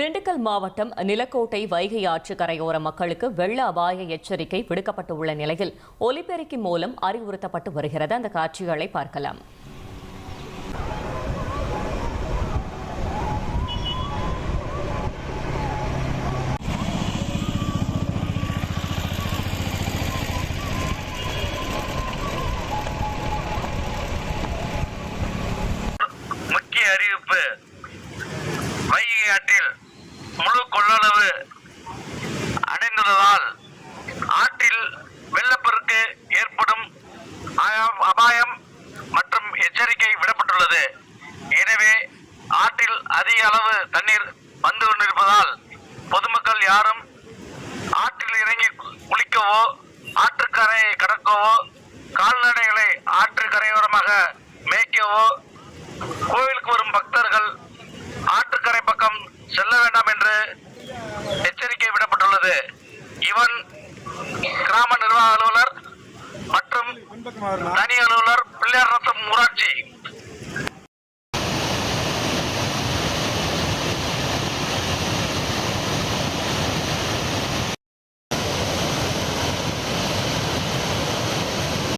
திண்டுக்கல் மாவட்டம் நிலக்கோட்டை வைகை ஆற்று கரையோர மக்களுக்கு வெள்ள அபாய எச்சரிக்கை விடுக்கப்பட்டுள்ள நிலையில் ஒலிபெருக்கி மூலம் அறிவுறுத்தப்பட்டு வருகிறது. அந்த காட்சிகளை பார்க்கலாம். முக்கிய அறிவிப்பு: வைகை ஆற்றில் முழு கொள்ளளவு அடைந்துள்ளதால் ஆற்றில் வெள்ளப்பெருக்கு ஏற்படும் அபாயம் மற்றும் எச்சரிக்கை விடப்பட்டுள்ளது. எனவே ஆற்றில் அதிக அளவு தண்ணீர் வந்து கொண்டிருப்பதால் பொதுமக்கள் யாரும் ஆற்றில் இறங்கி குளிக்கவோ ஆற்றுக்கரையை கடக்கவோ கால்நடைகளை ஆற்று கரையோரமாக மேய்க்கவோ கோவிலுக்கு வரும் பக்தர்கள் ஆற்றுக்கரை பக்கம் செல்ல வேண்டாம் என்று எச்சரிக்கை விடப்பட்டுள்ளது. இவன் கிராம நிர்வாக அலுவலர் மற்றும் தனி அலுவலர் பிள்ளையார் ஊராட்சி